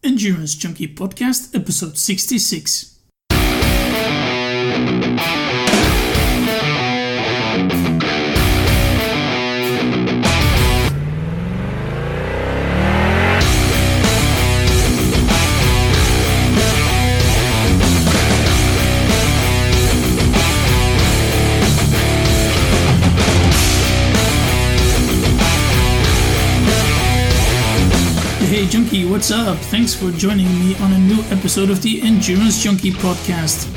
Endurance Junkie Podcast, episode 66. Hey Junkie, what's up? Thanks for joining me on a new episode of the Endurance Junkie Podcast,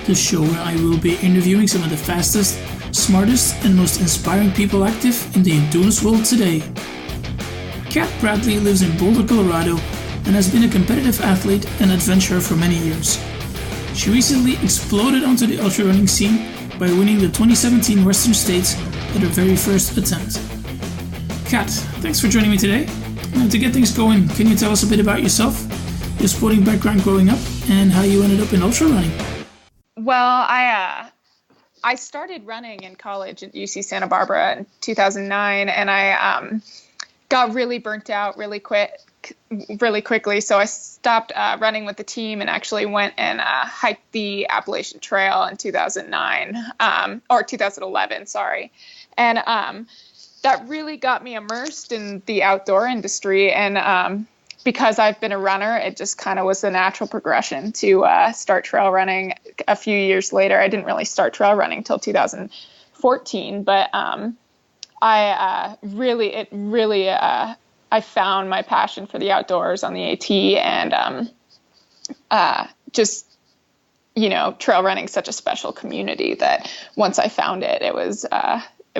the show where I will be interviewing some of the fastest, smartest, and most inspiring people active in the endurance world today. Kat Bradley lives in Boulder, Colorado, and has been a competitive athlete and adventurer for many years. She recently exploded onto the ultrarunning scene by winning the 2017 Western States at her very first attempt. Kat, thanks for joining me today. To get things going, can you tell us a bit about yourself, your sporting background growing up, and how you ended up in ultra running? Well, I started running in college at UC Santa Barbara in 2009, and I got really burnt out really quickly. So I stopped running with the team and actually went and hiked the Appalachian Trail in 2009 or 2011. Sorry, and that really got me immersed in the outdoor industry. And because I've been a runner, it just kind of was the natural progression to start trail running a few years later. I didn't really start trail running until 2014, but I found my passion for the outdoors on the AT, and trail running is such a special community that once I found it, it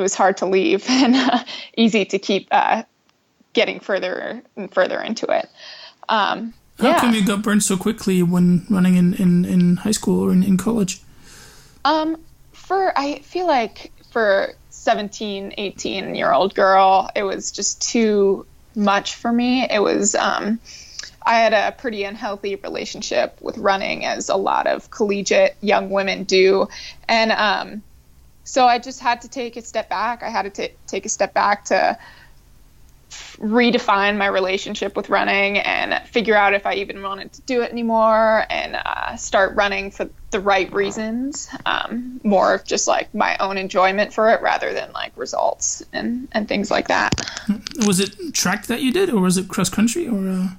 was hard to leave and easy to keep getting further and further into it. How come you got burned so quickly when running in high school or in college? I feel like for 17, 18-year-old girl, it was just too much for me. It was, I had a pretty unhealthy relationship with running, as a lot of collegiate young women do. And, so I just had to take a step back. I had to take a step back to redefine my relationship with running and figure out if I even wanted to do it anymore, and start running for the right reasons, more of just like my own enjoyment for it rather than like results and things like that. Was it track that you did, or was it cross country, or?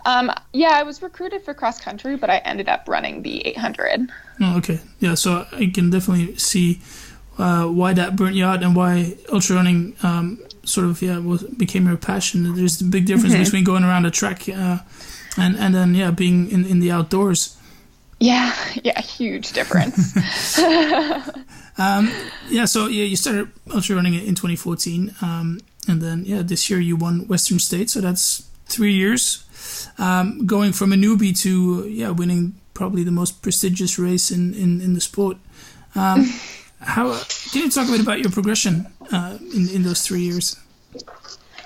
I was recruited for cross country, but I ended up running the 800. Oh, okay. Yeah, so I can definitely see why that burnt you out and why ultra running became your passion. There's a big difference between going around a track and then being in the outdoors. Yeah, huge difference. So you started ultra running in 2014, and then this year you won Western States, so that's 3 years. Going from a newbie to winning probably the most prestigious race in the sport. How can you talk a bit about your progression in those 3 years?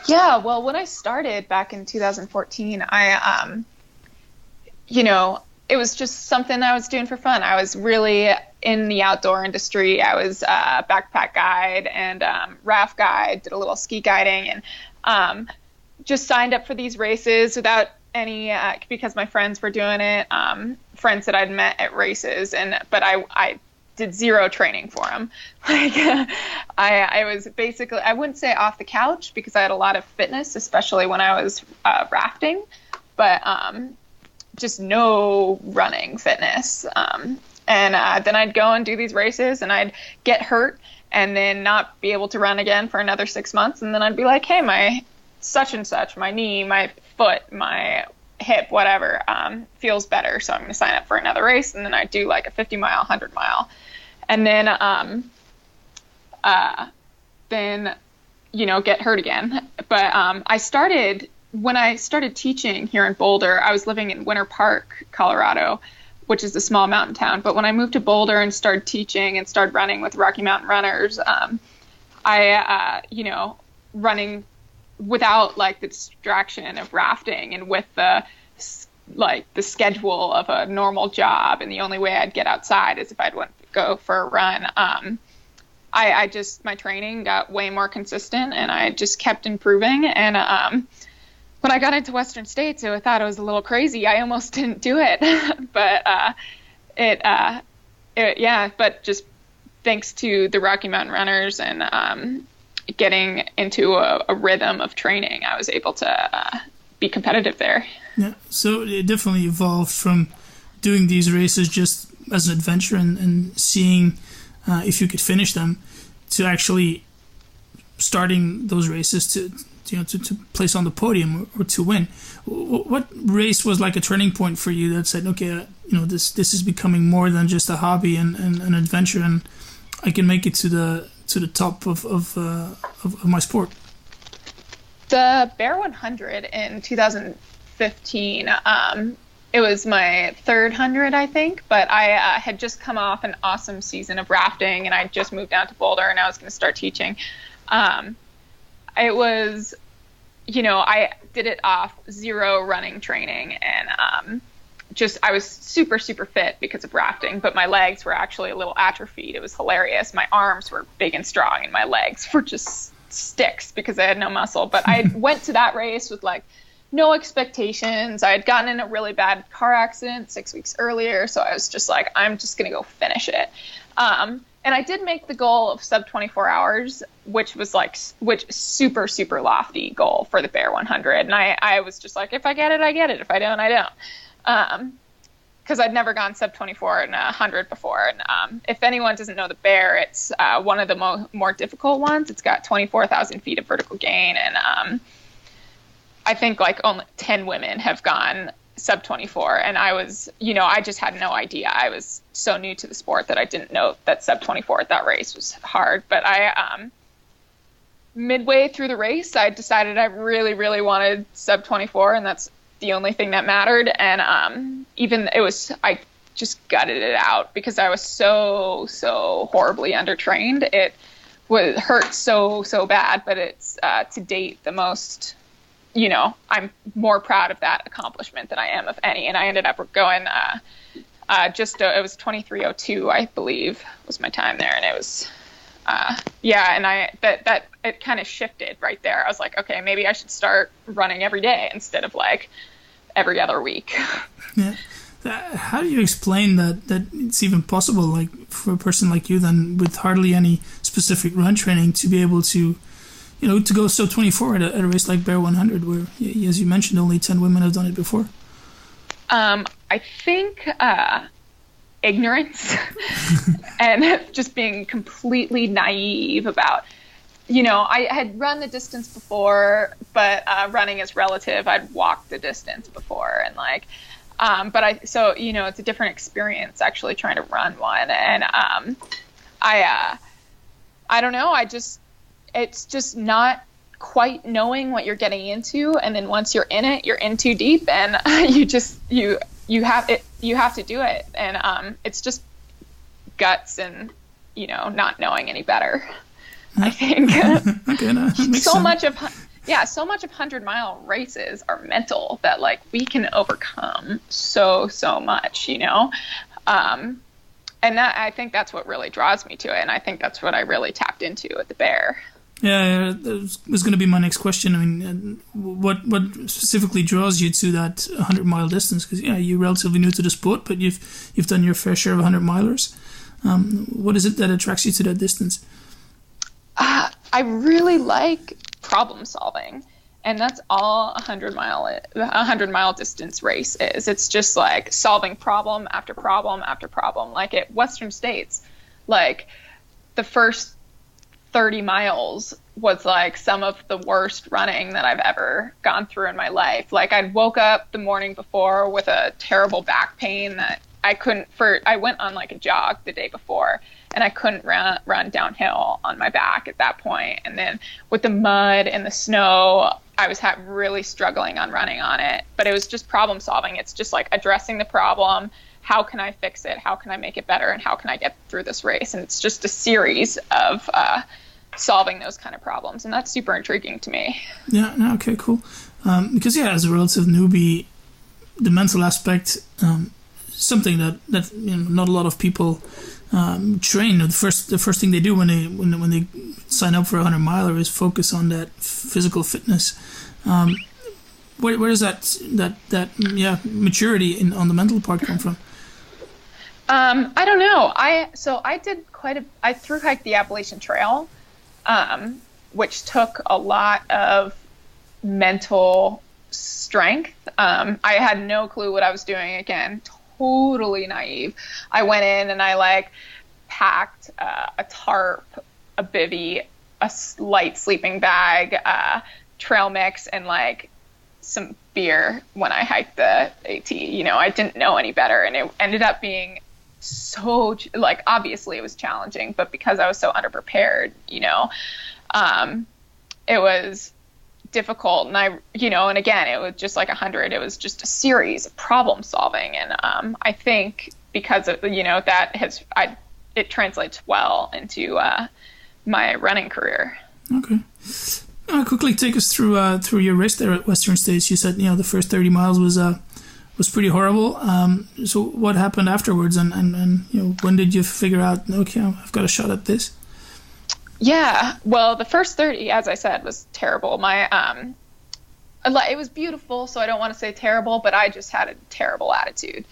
Yeah, well, when I started back in 2014, I it was just something I was doing for fun. I was really in the outdoor industry. I was a backpack guide and raft guide, did a little ski guiding, and just signed up for these races without any, because my friends were doing it, friends that I'd met at races, but I did zero training for them. Like, I was basically, I wouldn't say off the couch because I had a lot of fitness, especially when I was rafting, but just no running fitness. And then I'd go and do these races and I'd get hurt and then not be able to run again for another 6 months. And then I'd be like, hey, my such and such, my knee, my foot, my hip, whatever, feels better. So I'm going to sign up for another race. And then I do like a 50 mile, 100 mile. And then, get hurt again. But when I started teaching here in Boulder, I was living in Winter Park, Colorado, which is a small mountain town. But when I moved to Boulder and started teaching and started running with Rocky Mountain Runners, running without like the distraction of rafting and with the schedule of a normal job, and the only way I'd get outside is if I'd want to go for a run. My training got way more consistent and I just kept improving. And when I got into Western States, I thought it was a little crazy. I almost didn't do it, but but just thanks to the Rocky Mountain Runners and getting into a rhythm of training, I was able to be competitive there. Yeah, so it definitely evolved from doing these races just as an adventure and seeing if you could finish them to actually starting those races to place on the podium or to win. What race was like a turning point for you that said, okay, this is becoming more than just a hobby and an adventure, and I can make it to the top of my sport? The Bear 100 in 2015. It was my third 100, I think, but I had just come off an awesome season of rafting, and I just moved down to Boulder, and I was going to start teaching. It was, I did it off zero running training, and I was super, super fit because of rafting, but my legs were actually a little atrophied. It was hilarious. My arms were big and strong, and my legs were just sticks because I had no muscle. But I went to that race with no expectations. I had gotten in a really bad car accident 6 weeks earlier, so I was just like, I'm just going to go finish it. And I did make the goal of sub 24 hours, which super, super lofty goal for the Bear 100. And I was just like, if I get it, I get it. If I don't, I don't. Because I'd never gone sub 24 in 100 before. And if anyone doesn't know the Bear, it's one of the more difficult ones. It's got 24,000 feet of vertical gain. And I think only 10 women have gone sub 24. And I was, I just had no idea. I was so new to the sport that I didn't know that sub 24 at that race was hard. But midway through the race, I decided I really, really wanted sub 24, and that's the only thing that mattered. And I just gutted it out because I was so horribly undertrained. It hurt so bad, but it's to date the most, I'm more proud of that accomplishment than I am of any. And I ended up going it was 23:02, I believe, was my time there. And it was and it kind of shifted right there. I was like, okay, maybe I should start running every day instead of every other week. Yeah. How do you explain that it's even possible, for a person like you then with hardly any specific run training to be able to, to go sub 24 at a race like Bear 100 where, as you mentioned, only 10 women have done it before? I think ignorance and just being completely naive about, I had run the distance before, but running is relative. I'd walked the distance before, and it's a different experience actually trying to run one. And I don't know. It's just not quite knowing what you're getting into, and then once you're in it, you're in too deep, and you have to do it, and it's just guts and not knowing any better. I think okay, no, so much of 100-mile races are mental that we can overcome so much, and that, I think that's what really draws me to it, and I think that's what I really tapped into at the Bear. Yeah, that was going to be my next question. I mean, what specifically draws you to that 100-mile distance? Because you're relatively new to the sport, but you've done your fair share of 100-milers. What is it that attracts you to that distance? I really like problem solving, and that's all a 100-mile distance race is. It's just solving problem after problem after problem. At Western States, the first 30 miles was some of the worst running that I've ever gone through in my life. I'd woke up the morning before with a terrible back pain that I went on a jog the day before, and I couldn't run downhill on my back at that point. And then with the mud and the snow, I was really struggling on running on it, but it was just problem solving. It's just addressing the problem. How can I fix it? How can I make it better? And how can I get through this race? And it's just a series of solving those kind of problems. And that's super intriguing to me. Yeah, no, okay, cool. Because, as a relative newbie, the mental aspect, something that not a lot of people train. The first thing they do when they sign up for a 100-miler is focus on that physical fitness. Where does that maturity on the mental part come from? I don't know. I thru hiked the Appalachian Trail, which took a lot of mental strength. I had no clue what I was doing. Again, totally naive. I went in and I packed a tarp, a bivvy, a light sleeping bag, trail mix, and some beer when I hiked the AT. I didn't know any better, and it ended up being so obviously it was challenging, but because I was so underprepared, it was difficult. And and again, it was just 100. It was just a series of problem solving, and I think because of it translates well into my running career. Okay. Quickly take us through your race there at Western States. You said the first 30 miles was pretty horrible. So what happened afterwards, and when did you figure out, okay, I've got a shot at this? Yeah, well, the first 30, as I said, was terrible. It was beautiful, so I don't want to say terrible, but I just had a terrible attitude,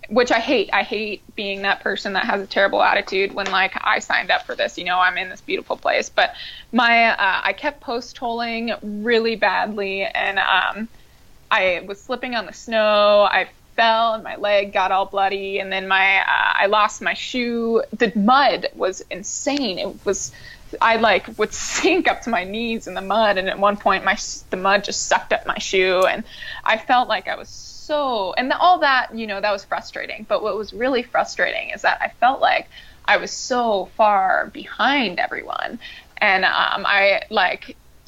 which I hate. I hate being that person that has a terrible attitude when I signed up for this. I'm in this beautiful place, but I kept post-holing really badly, and I was slipping on the snow. I fell and my leg got all bloody, and then I lost my shoe. The mud was insane. I would sink up to my knees in the mud, and at one point the mud just sucked up my shoe, and I felt like I was all that, that was frustrating. But what was really frustrating is that I felt like I was so far behind everyone, and I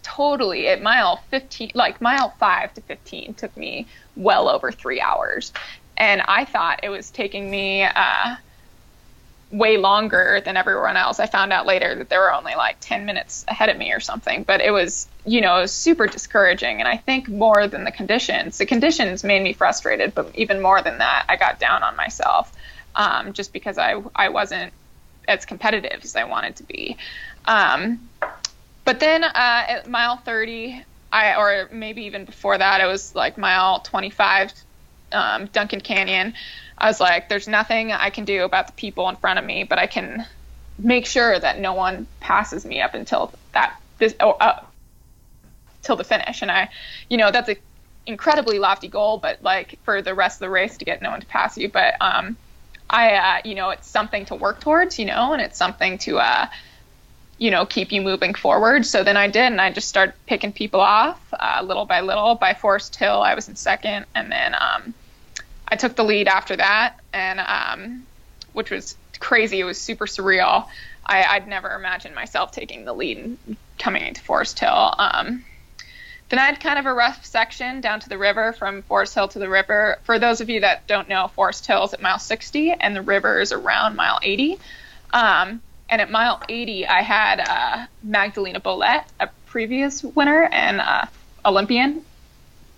totally at mile 15, mile 5 to 15 took me well over 3 hours, and I thought it was taking me way longer than everyone else. I found out later that they were only 10 minutes ahead of me or something, but it was it was super discouraging. And I think more than the conditions made me frustrated, but even more than that, I got down on myself, just because I wasn't as competitive as I wanted to be. But then at mile 30, or maybe even before that, it was mile 25, Duncan Canyon. I was there's nothing I can do about the people in front of me, but I can make sure that no one passes me up until till the finish. And that's an incredibly lofty goal, but for the rest of the race to get no one to pass you. But it's something to work towards, and it's something to keep you moving forward. So then I did, and I just started picking people off little by little. By Forest Hill, I was in second, and then I took the lead after that, and which was crazy. It was super surreal. I'd never imagined myself taking the lead and coming into Forest Hill. Then I had kind of a rough section down to the river, from Forest Hill to the river. For those of you that don't know, Forest Hill is at mile 60, and the river is around mile 80. And at mile 80, I had Magdalena Bolette, a previous winner and Olympian,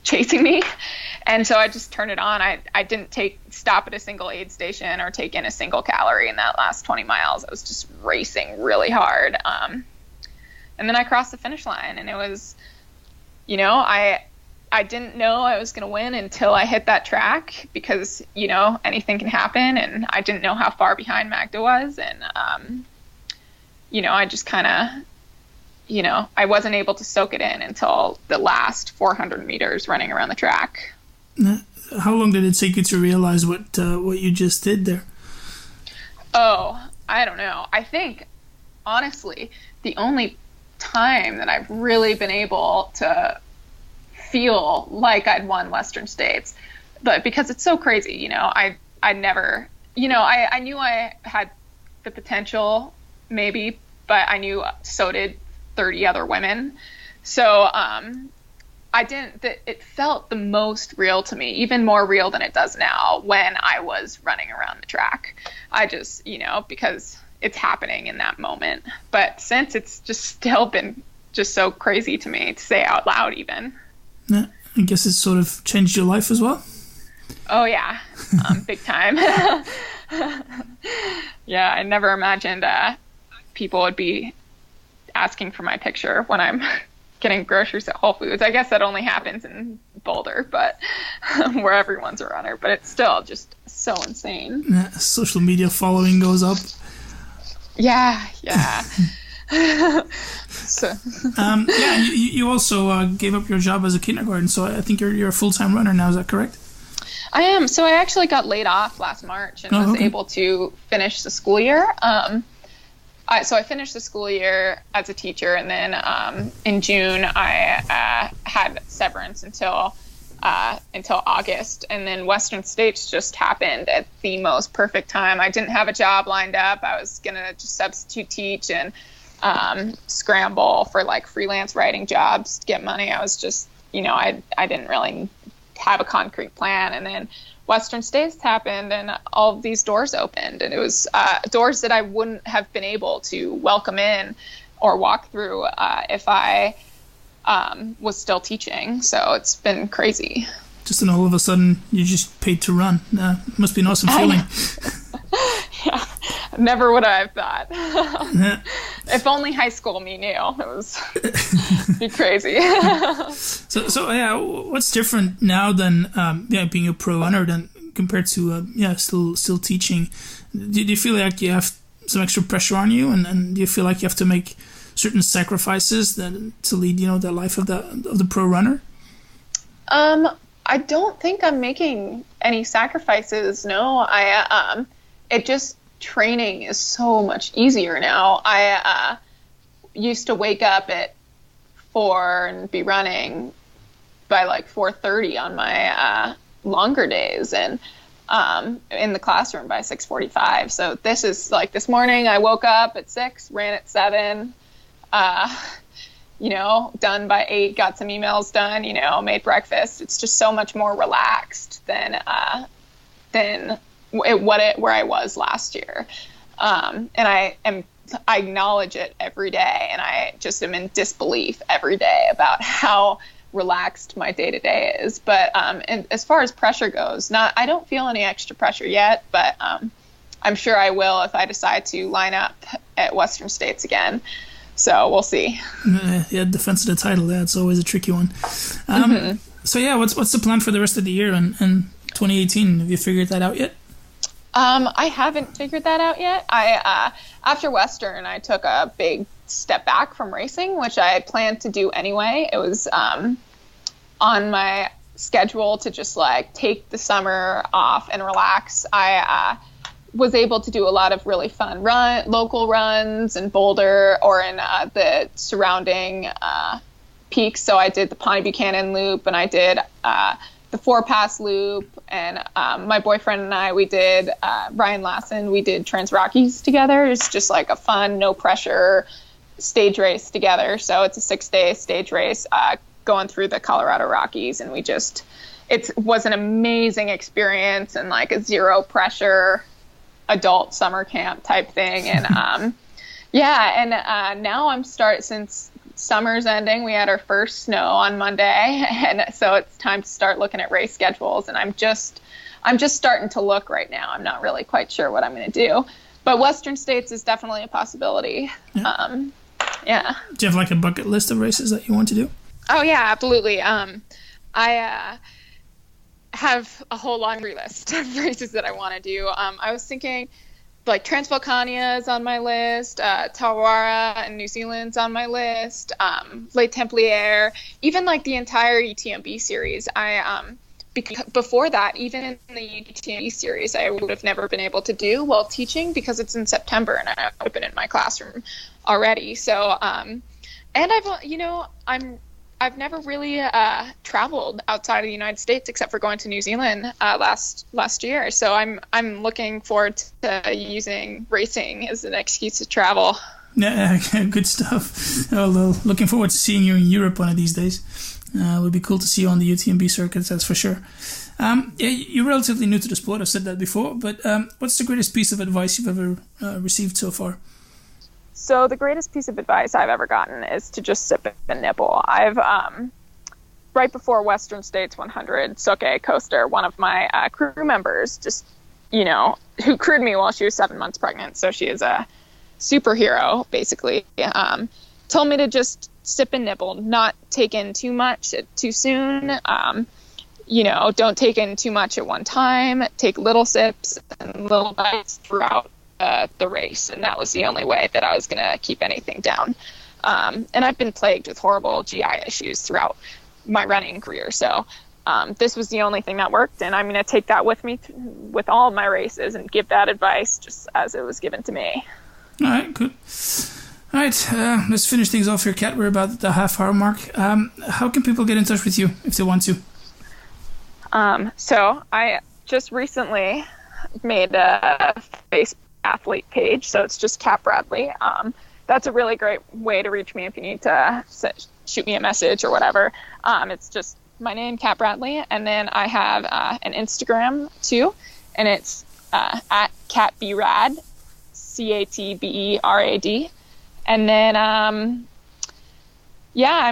chasing me. And so I just turned it on. I didn't stop at a single aid station or take in a single calorie in that last 20 miles. I was just racing really hard. And then I crossed the finish line, and it was, I didn't know I was going to win until I hit that track, because, anything can happen. And I didn't know how far behind Magda was. And, I just kind of, I wasn't able to soak it in until the last 400 meters running around the track. How long did it take you to realize what you just did there? Oh, I don't know. I think, honestly, the only time that I've really been able to feel like I'd won Western States, but because it's so crazy, I never, I knew I had the potential, maybe, but I knew so did 30 other women. So, it felt the most real to me, even more real than it does now when I was running around the track. I just, because it's happening in that moment. But since, it's just still been just so crazy to me to say out loud even. Yeah, I guess it's sort of changed your life as well. Oh yeah, big time. Yeah, I never imagined people would be asking for my picture when I'm getting groceries at Whole Foods. I guess that only happens in Boulder, but where everyone's a runner, but it's still just so insane. Social media following goes up. Yeah. So. You also gave up your job as a kindergarten, so I think you're a full-time runner now. Is that correct? I am. So I actually got laid off last March and was able to finish the school year. So I finished the school year as a teacher, and then in June I had severance until August, and then Western States just happened at the most perfect time. I didn't have a job lined up. I was gonna just substitute teach and scramble for like freelance writing jobs to get money. I was just, I didn't really have a concrete plan, and then Western States happened and all of these doors opened, and it was doors that I wouldn't have been able to welcome in or walk through if I was still teaching. So it's been crazy. Just then all of a sudden you just paid to run. Must be an awesome feeling. Yeah, never would I have thought. If only high school me knew. It was be crazy. So what's different now than being a pro runner than compared to still teaching? Do you feel like you have some extra pressure on you, and do you feel like you have to make certain sacrifices to lead the life of the pro runner? I don't think I'm making any sacrifices. No, it just, training is so much easier now. I used to wake up at 4 and be running by like 4:30 on my longer days, and in the classroom by 6:45. So this is like this morning I woke up at 6, ran at 7, done by 8, got some emails done, made breakfast. It's just so much more relaxed than where I was last year. And I acknowledge it every day, and I just am in disbelief every day about how relaxed my day-to-day is. But and as far as pressure goes, I don't feel any extra pressure yet, but I'm sure I will if I decide to line up at Western States again. So we'll see. Defense of the title, it's always a tricky one. So what's the plan for the rest of the year and 2018? Have you figured that out yet? I haven't figured that out yet. After Western, I took a big step back from racing, which I had planned to do anyway. It was on my schedule to just like take the summer off and relax. I was able to do a lot of really fun local runs in Boulder or in the surrounding peaks. So I did the Pawnee Buchanan Loop, and I did the 4-Pass Loop, and my boyfriend and I, we did Ryan Lassen, we did Trans Rockies together. It's just like a fun, no pressure stage race together. So it's a 6-day stage race going through the Colorado Rockies, and it was an amazing experience and like a zero pressure adult summer camp type thing. And now since summer's ending, we had our first snow on Monday, and so it's time to start looking at race schedules, and I'm just starting to look right now. I'm not really quite sure what I'm going to do, but Western States is definitely a possibility. Yeah. Do you have like a bucket list of races that you want to do? Oh yeah, absolutely. I have a whole laundry list of races that I want to do. I was thinking like Transvolcania is on my list, Tawara in New Zealand's on my list, Les Templiers, even like the entire UTMB series. Before that, even in the UTMB series, I would have never been able to do while teaching because it's in September and I would have been in my classroom already. So, and I've never really traveled outside of the United States except for going to New Zealand last year. So I'm looking forward to using racing as an excuse to travel. Yeah, good stuff. Well, looking forward to seeing you in Europe one of these days. It would be cool to see you on the UTMB circuits, that's for sure. You're relatively new to the sport, I've said that before, but what's the greatest piece of advice you've ever received so far? So the greatest piece of advice I've ever gotten is to just sip and nibble. I've, right before Western States 100, Soke Coaster, one of my crew members, just, who crewed me while she was 7 months pregnant, so she is a superhero, basically, told me to just sip and nibble, not take in too much too soon. don't take in too much at one time, take little sips and little bites throughout the race. And that was the only way that I was going to keep anything down. And I've been plagued with horrible GI issues throughout my running career. So this was the only thing that worked. And I'm going to take that with me with all of my races and give that advice just as it was given to me. All right, good. All right, let's finish things off here, Kat. We're about the half-hour mark. How can people get in touch with you if they want to? So I just recently made a Facebook athlete page, so it's just Kat Bradley. That's a really great way to reach me if you need to shoot me a message or whatever. It's just my name, Kat Bradley, and then I have an Instagram too, and it's at CatBerad, CatBerad. And then, I'm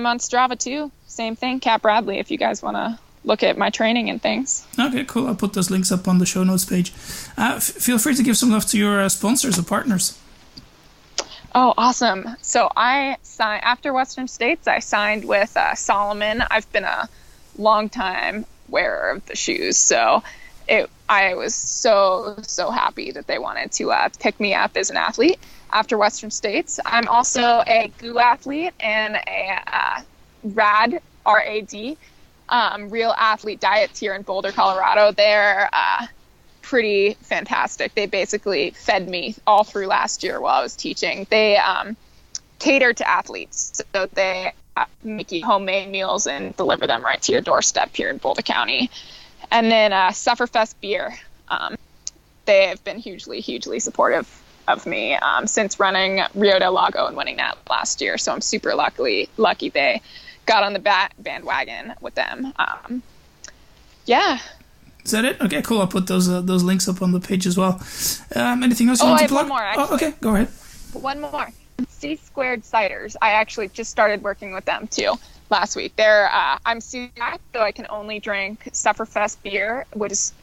on Strava too. Same thing, Kat Bradley, if you guys want to look at my training and things. Okay, cool. I'll put those links up on the show notes page. Feel free to give some love to your sponsors or partners. Oh, awesome. So after Western States, I signed with Salomon. I've been a long time wearer of the shoes, so I was so happy that they wanted to pick me up as an athlete after Western States. I'm also a GU athlete and a RAD, R-A-D, Real Athlete Diets here in Boulder, Colorado. They're pretty fantastic. They basically fed me all through last year while I was teaching. They cater to athletes, so they make you homemade meals and deliver them right to your doorstep here in Boulder County. And then Sufferfest Beer. They have been hugely supportive of me since running Rio del Lago and winning that last year. So I'm super lucky they got on the bandwagon with them. Yeah. Is that it? Okay, cool. I'll put those links up on the page as well. Anything else you want to plug? One more, actually. Oh, okay, go ahead. One more. C Squared Ciders. I actually just started working with them too last week. I'm celiac, so I can only drink Sufferfest beer, which is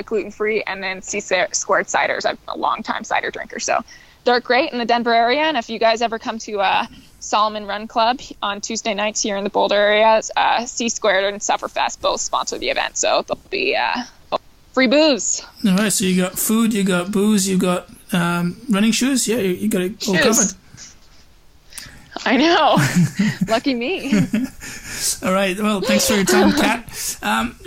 gluten-free, and then C Squared Ciders. I'm a long-time cider drinker, so they're great in the Denver area. And if you guys ever come to Solomon Run Club on Tuesday nights here in the Boulder area, C Squared and Sufferfest both sponsor the event, so there'll be free booze. All right, so you got food, you got booze, you got running shoes. Yeah, you got it all covered. I know. Lucky me. All right. Well, thanks for your time, Kat.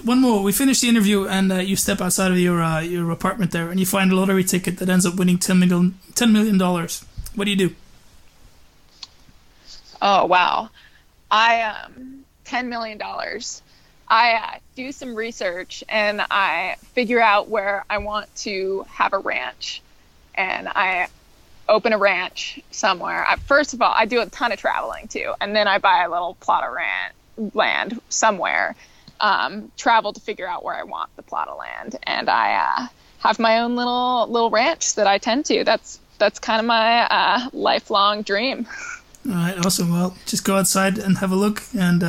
One more. We finish the interview, and you step outside of your apartment there, and you find a lottery ticket that ends up winning $10 million. What do you do? Oh, wow. $10 million. I do some research, and I figure out where I want to have a ranch, and I open a ranch somewhere. First of all, I do a ton of traveling too, and then I buy a little plot of land somewhere, travel to figure out where I want the plot of land, and I have my own little ranch that I tend to. That's kind of my lifelong dream. All right, awesome. Well, just go outside and have a look, and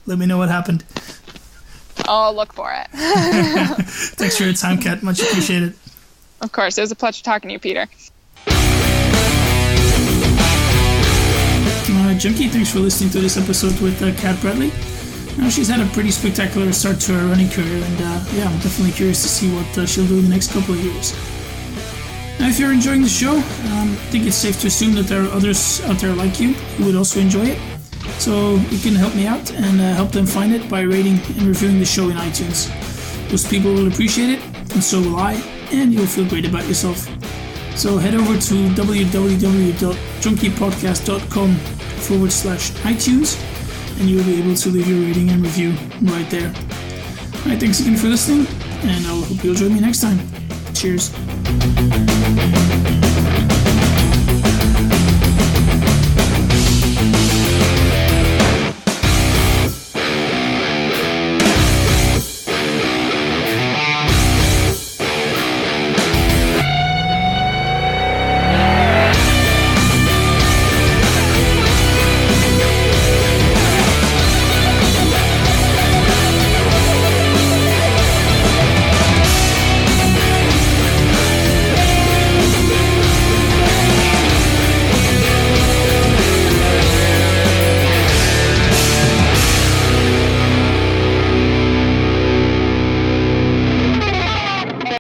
let me know what happened. I'll look for it. Thanks for your time, Kat. Much appreciated. Of course. It was a pleasure talking to you, Peter. Junkie, thanks for listening to this episode with Kat Bradley. She's had a pretty spectacular start to her running career, and I'm definitely curious to see what she'll do in the next couple of years. Now, if you're enjoying the show, I think it's safe to assume that there are others out there like you who would also enjoy it. So you can help me out and help them find it by rating and reviewing the show in iTunes. Those people will appreciate it, and so will I, and you'll feel great about yourself. So head over to www.junkiepodcast.com/iTunes, and you'll be able to leave your rating and review right there. Alright, thanks again for listening, and I hope you'll join me next time. Cheers.